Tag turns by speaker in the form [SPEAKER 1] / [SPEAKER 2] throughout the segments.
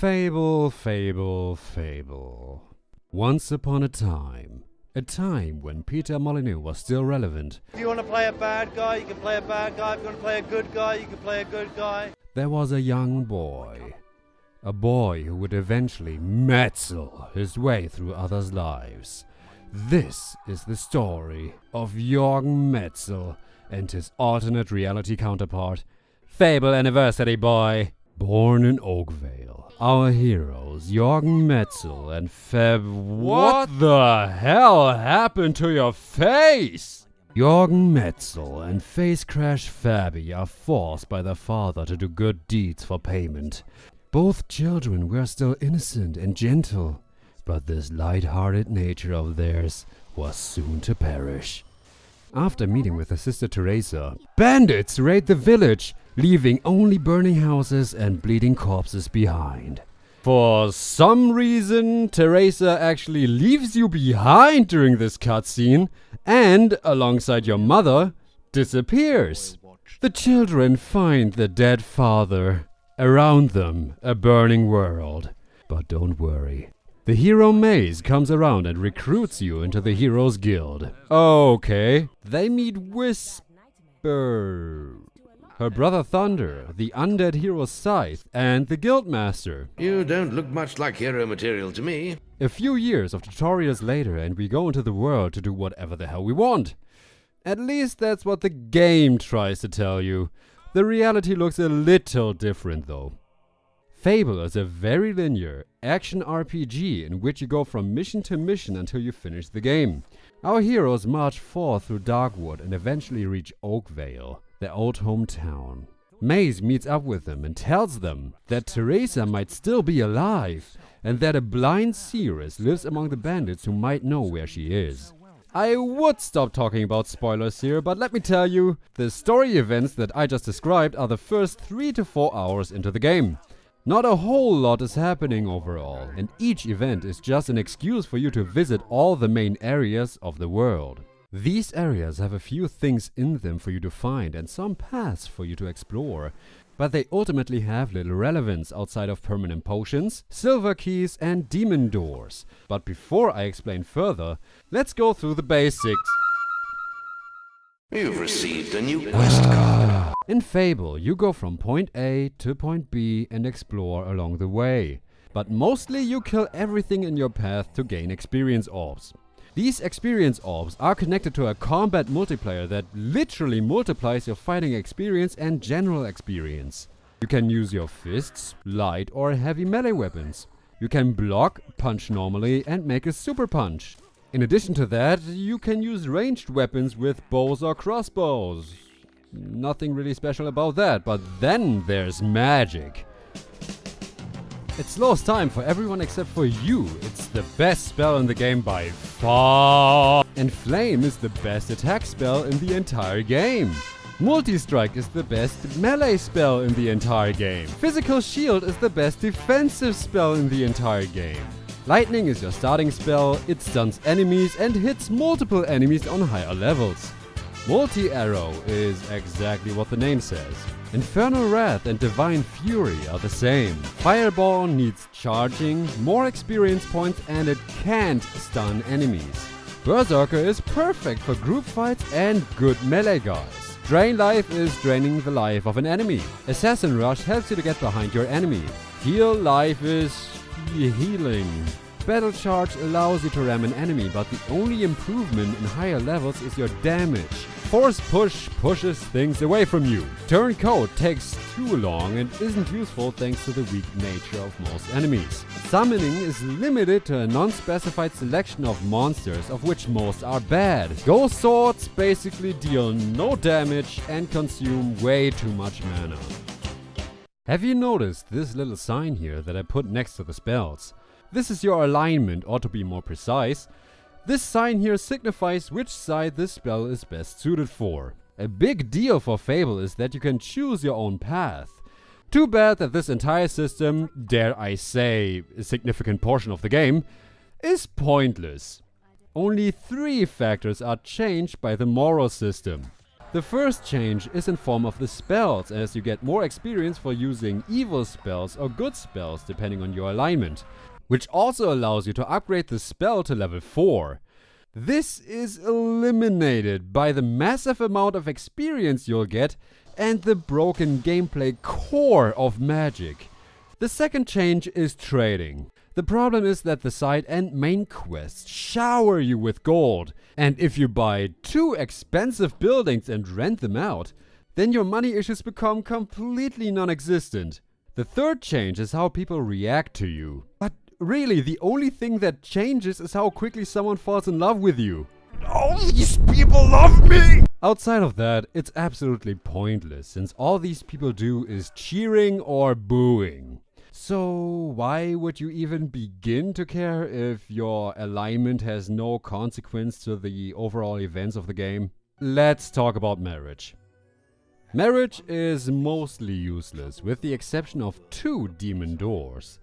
[SPEAKER 1] Fable, fable, fable. Once upon a time when Peter Molyneux was still relevant.
[SPEAKER 2] If you want to play a bad guy, you can play a bad guy. If you want to play a good guy, you can play a good guy.
[SPEAKER 1] There was a young boy. A boy who would eventually metzl his way through others' lives. This is the story of Jorgen Metzel and his alternate reality counterpart, Fable Anniversary Boy. Born in Oakvale, our heroes, Jorgen Metzel and What the hell happened to your face? Jorgen Metzel and Face Crash Fabi are forced by their father to do good deeds for payment. Both children were still innocent and gentle, but this light-hearted nature of theirs was soon to perish. After meeting with their sister Teresa, bandits raid the village, leaving only burning houses and bleeding corpses behind. For some reason, Teresa actually leaves you behind during this cutscene and, alongside your mother, disappears. The children find the dead father. Around them, a burning world. But don't worry. The hero Maze comes around and recruits you into the Heroes Guild. Okay. They meet Whisper, her brother Thunder, the undead hero Scythe, and the Guildmaster.
[SPEAKER 3] You don't look much like hero material to me.
[SPEAKER 1] A few years of tutorials later and we go into the world to do whatever the hell we want. At least that's what the game tries to tell you. The reality looks a little different though. Fable is a very linear action RPG in which you go from mission to mission until you finish the game. Our heroes march forth through Darkwood and eventually reach Oakvale, their old hometown. Maze meets up with them and tells them that Teresa might still be alive and that a blind seeress lives among the bandits who might know where she is. I would stop talking about spoilers here, but let me tell you, the story events that I just described are the first 3 to 4 hours into the game. Not a whole lot is happening overall, and each event is just an excuse for you to visit all the main areas of the world. These areas have a few things in them for you to find and some paths for you to explore, but they ultimately have little relevance outside of permanent potions, silver keys and demon doors. But before I explain further, let's go through the basics.
[SPEAKER 3] You've received a new Questcard.
[SPEAKER 1] In Fable, you go from point A to point B and explore along the way. But mostly you kill everything in your path to gain experience orbs. These experience orbs are connected to a combat multiplayer that literally multiplies your fighting experience and general experience. You can use your fists, light or heavy melee weapons. You can block, punch normally and make a super punch. In addition to that, you can use ranged weapons with bows or crossbows. Nothing really special about that, but then there's magic. It slows time for everyone except for you. It's the best spell in the game by far. ENFLAME is the best attack spell in the entire game. Multi-strike is the best melee spell in the entire game. Physical shield is the best defensive spell in the entire game. Lightning is your starting spell, it stuns enemies and hits multiple enemies on higher levels. Multi-arrow is exactly what the name says. Infernal Wrath and Divine Fury are the same. Fireball needs charging, more experience points and it can't stun enemies. Berserker is perfect for group fights and good melee guys. Drain Life is draining the life of an enemy. Assassin Rush helps you to get behind your enemy. Heal Life is healing. Battle Charge allows you to ram an enemy, but the only improvement in higher levels is your damage. Force Push pushes things away from you. Turncoat takes too long and isn't useful thanks to the weak nature of most enemies. Summoning is limited to a non-specified selection of monsters, of which most are bad. Ghost Swords basically deal no damage and consume way too much mana. Have you noticed this little sign here that I put next to the spells? This is your alignment, or to be more precise, this sign here signifies which side this spell is best suited for. A big deal for Fable is that you can choose your own path. Too bad that this entire system, dare I say a significant portion of the game, is pointless. Only 3 factors are changed by the moral system. The first change is in form of the spells, as you get more experience for using evil spells or good spells depending on your alignment, which also allows you to upgrade the spell to level 4. This is eliminated by the massive amount of experience you'll get and the broken gameplay core of Magic. The second change is trading. The problem is that the side and main quests shower you with gold, and if you buy too expensive buildings and rent them out, then your money issues become completely non-existent. The third change is how people react to you. But really, the only thing that changes is how quickly someone falls in love with you. All these people love me! Outside of that, it's absolutely pointless, since all these people do is cheering or booing. So why would you even begin to care if your alignment has no consequence to the overall events of the game? Let's talk about marriage. Marriage is mostly useless, with the exception of 2 demon doors.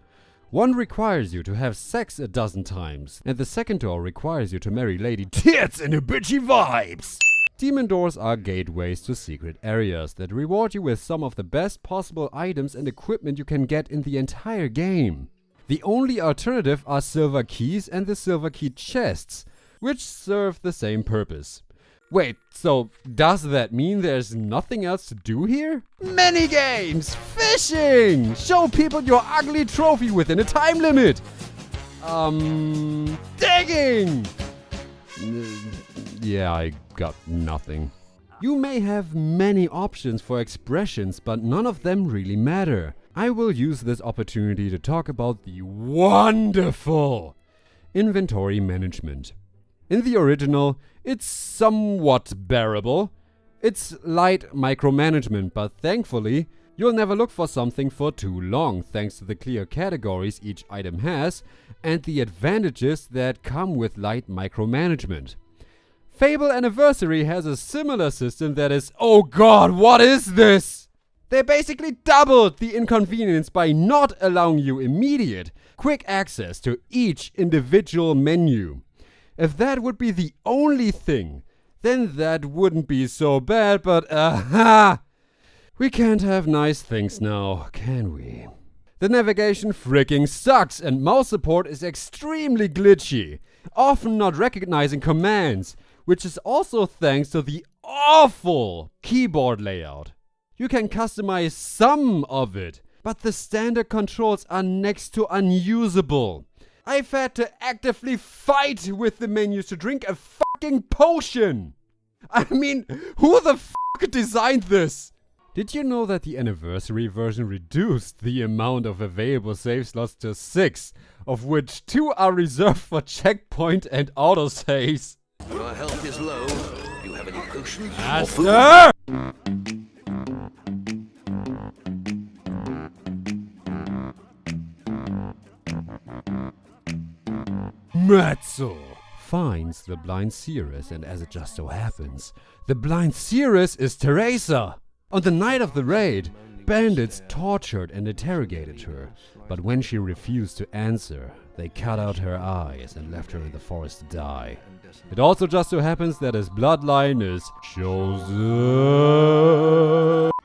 [SPEAKER 1] One requires you to have sex a dozen times, and the second door requires you to marry Lady Tits and bitchy vibes! Demon doors are gateways to secret areas that reward you with some of the best possible items and equipment you can get in the entire game. The only alternative are silver keys and the silver key chests, which serve the same purpose. Wait, so does that mean there's nothing else to do here? Minigames! Fishing! Show people your ugly trophy within a time limit! Digging! Yeah, I got nothing. You may have many options for expressions, but none of them really matter. I will use this opportunity to talk about the wonderful inventory management. In the original, it's somewhat bearable. It's light micromanagement, but thankfully, you'll never look for something for too long thanks to the clear categories each item has and the advantages that come with light micromanagement. Fable Anniversary has a similar system that is, oh god, what is this? They basically doubled the inconvenience by not allowing you immediate, quick access to each individual menu. If that would be the only thing, then that wouldn't be so bad, but we can't have nice things now, can we? The navigation freaking sucks and mouse support is extremely glitchy, often not recognizing commands, which is also thanks to the awful keyboard layout. You can customize some of it, but the standard controls are next to unusable. I've had to actively fight with the menus to drink a fucking potion! I mean, who the fuck designed this? Did you know that the anniversary version reduced the amount of available save slots to 6, of which 2 are reserved for checkpoint and autosaves?
[SPEAKER 3] Your health is low. Do you have any potions?
[SPEAKER 1] Master! Matzo finds the blind seeress, and as it just so happens, the blind seeress is Teresa. On the night of the raid, bandits tortured and interrogated her, but when she refused to answer, they cut out her eyes and left her in the forest to die. It also just so happens that his bloodline is chosen.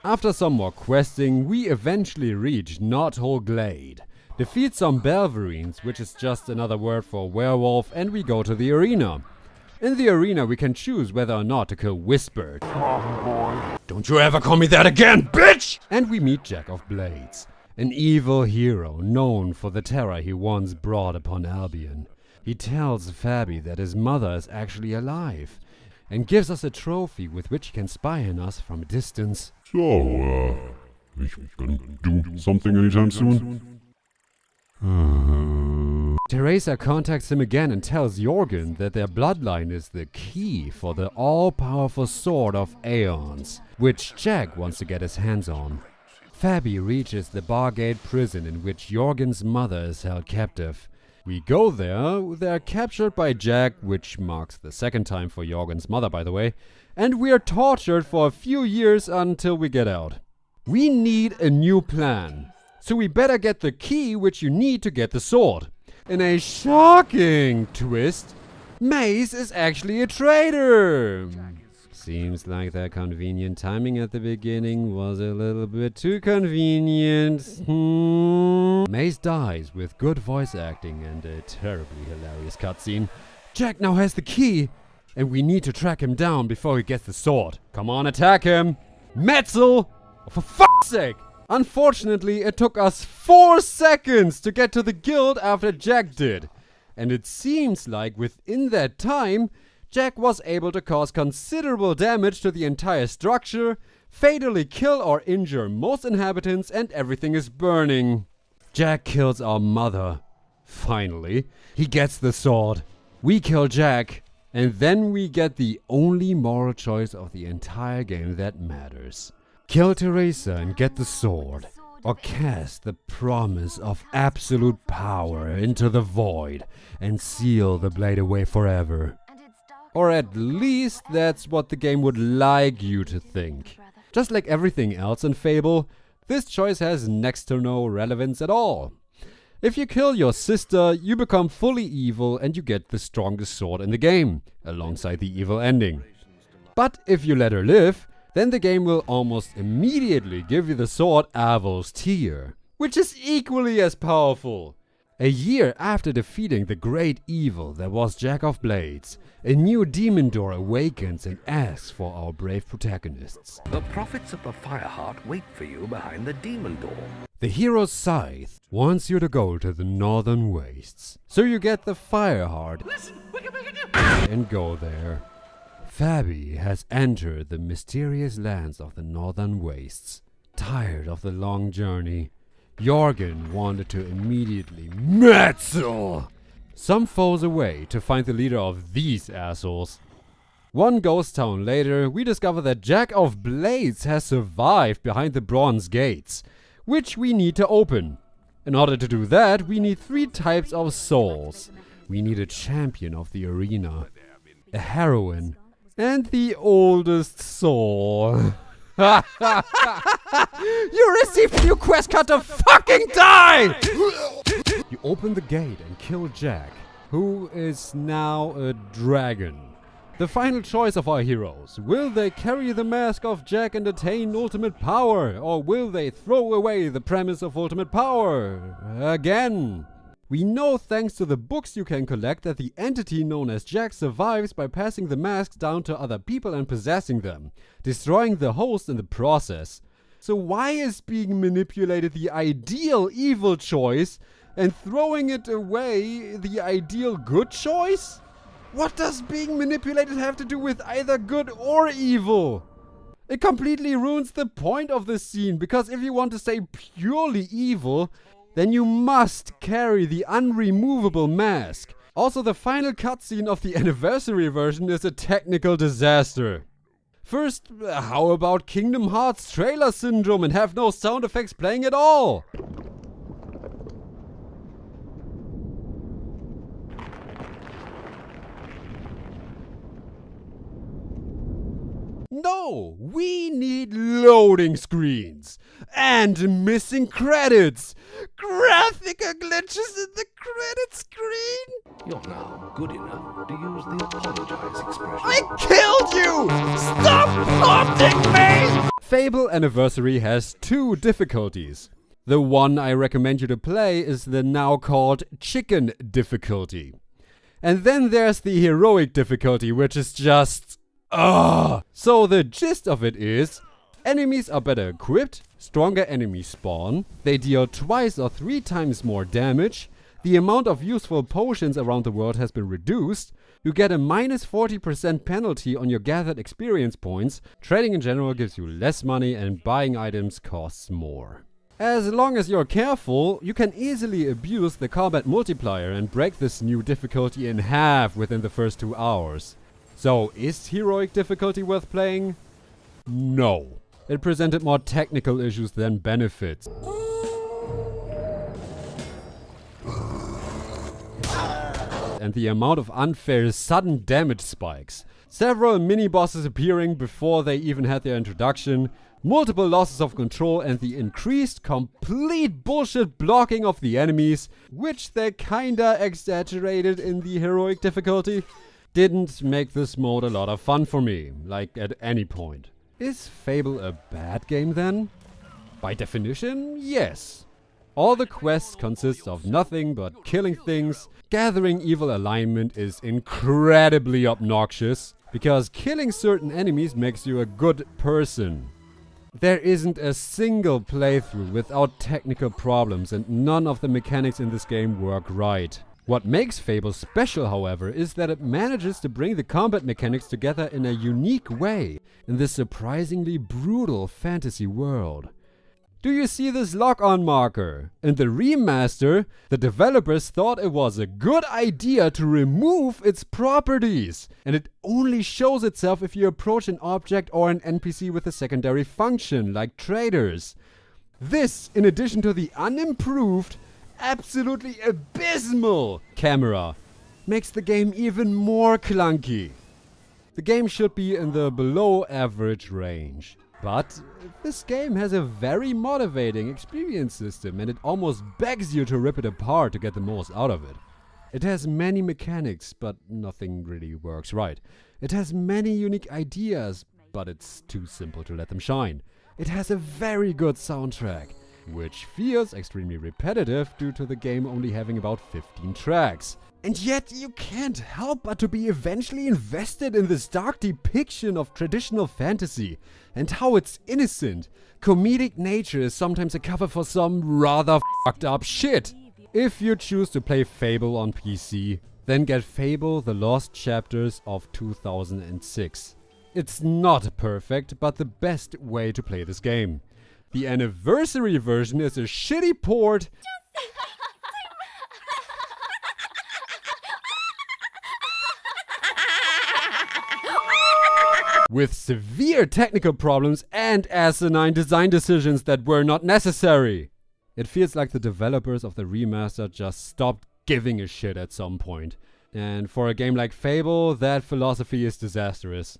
[SPEAKER 1] After some more questing, we eventually reach Knothole Glade, defeat some Belverines, which is just another word for werewolf, and we go to the arena. In the arena, we can choose whether or not to kill Whispered. Don't you ever call me that again, bitch! And we meet Jack of Blades, an evil hero known for the terror he once brought upon Albion. He tells Fabi that his mother is actually alive, and gives us a trophy with which he can spy on us from a distance.
[SPEAKER 4] So, you gonna do something anytime soon?
[SPEAKER 1] Teresa contacts him again and tells Jorgen that their bloodline is the key for the all-powerful Sword of Aeons, which Jack wants to get his hands on. Fabi reaches the Bargate prison in which Jorgen's mother is held captive. We go there, they're captured by Jack, which marks the second time for Jorgen's mother, by the way, and we are tortured for a few years until we get out. We need a new plan, so we better get the key which you need to get the sword. In a shocking twist, Mace is actually a traitor. Seems like that convenient timing at the beginning was a little bit too convenient. Mace dies with good voice acting and a terribly hilarious cutscene. Jack now has the key, and we need to track him down before he gets the sword. Come on, attack him! Metzel! Oh, for fuck's sake! Unfortunately, it took us 4 seconds to get to the guild after Jack did. And it seems like within that time, Jack was able to cause considerable damage to the entire structure, fatally kill or injure most inhabitants, and everything is burning. Jack kills our mother. Finally, he gets the sword. We kill Jack, and then we get the only moral choice of the entire game that matters. Kill Teresa and get the sword, or cast the promise of absolute power into the void and seal the blade away forever. Or at least that's what the game would like you to think. Just like everything else in Fable, this choice has next to no relevance at all. If you kill your sister, you become fully evil and you get the strongest sword in the game, alongside the evil ending. But if you let her live, then the game will almost immediately give you the sword Avel's Tear, which is equally as powerful. A year after defeating the great evil that was Jack of Blades, a new demon door awakens and asks for our brave protagonists.
[SPEAKER 3] The prophets of the Fireheart wait for you behind the demon door.
[SPEAKER 1] The hero's scythe wants you to go to the northern wastes, so you get the Fireheart and go there. Fabi has entered the mysterious lands of the northern wastes. Tired of the long journey, Jorgen wanted to immediately Metzel some foes away to find the leader of these assholes. One ghost town later, we discover that Jack of Blades has survived behind the bronze gates, which we need to open. In order to do that, we need 3 types of souls. We need a champion of the arena, a heroine, and the oldest soul. You received your quest card to fucking die! You open the gate and kill Jack, who is now a dragon. The final choice of our heroes. Will they carry the mask of Jack and attain ultimate power? Or will they throw away the premise of ultimate power? Again. We know thanks to the books you can collect that the entity known as Jack survives by passing the masks down to other people and possessing them, destroying the host in the process. So why is being manipulated the ideal evil choice and throwing it away the ideal good choice? What does being manipulated have to do with either good or evil? It completely ruins the point of this scene, because if you want to say purely evil, then you must carry the unremovable mask. Also, the final cutscene of the anniversary version is a technical disaster. First, how about Kingdom Hearts trailer syndrome and have no sound effects playing at all? No, we need loading screens and missing credits, graphical glitches in the credit screen.
[SPEAKER 3] You're now good enough to use the apologize expression.
[SPEAKER 1] I killed you! Stop taunting me! Fable Anniversary has 2 difficulties. The one I recommend you to play is the now called Chicken difficulty. And then there's the Heroic difficulty, which is just So the gist of it is, enemies are better equipped, stronger enemies spawn, they deal twice or 3 times more damage, the amount of useful potions around the world has been reduced, you get a minus 40% penalty on your gathered experience points, trading in general gives you less money and buying items costs more. As long as you're careful, you can easily abuse the combat multiplier and break this new difficulty in half within the first 2 hours. So, is Heroic difficulty worth playing? No. It presented more technical issues than benefits. And the amount of unfair sudden damage spikes. Several mini-bosses appearing before they even had their introduction, multiple losses of control, and the increased complete bullshit blocking of the enemies, which they kinda exaggerated in the Heroic difficulty. didn't make this mode a lot of fun for me, like at any point. Is Fable a bad game then? By definition, yes. All the quests consist of nothing but killing things. Gathering evil alignment is incredibly obnoxious, because killing certain enemies makes you a good person. There isn't a single playthrough without technical problems, and none of the mechanics in this game work right. What makes Fable special, however, is that it manages to bring the combat mechanics together in a unique way in this surprisingly brutal fantasy world. Do you see this lock-on marker? In the remaster, the developers thought it was a good idea to remove its properties, and it only shows itself if you approach an object or an NPC with a secondary function, like traders. This, in addition to the unimproved, absolutely abysmal camera, makes the game even more clunky. The game should be in the below average range. But this game has a very motivating experience system, and it almost begs you to rip it apart to get the most out of it. It has many mechanics, but nothing really works right. It has many unique ideas, but it's too simple to let them shine. It has a very good soundtrack, which feels extremely repetitive due to the game only having about 15 tracks. And yet you can't help but to be eventually invested in this dark depiction of traditional fantasy and how its innocent, comedic nature is sometimes a cover for some rather fucked up shit. If you choose to play Fable on PC, then get Fable The Lost Chapters of 2006. It's not perfect, but the best way to play this game. The anniversary version is a shitty port with severe technical problems and asinine design decisions that were not necessary. It feels like the developers of the remaster just stopped giving a shit at some point. And for a game like Fable, that philosophy is disastrous.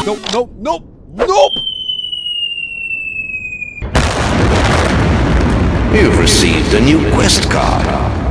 [SPEAKER 1] Nope!
[SPEAKER 3] You've received a new quest card.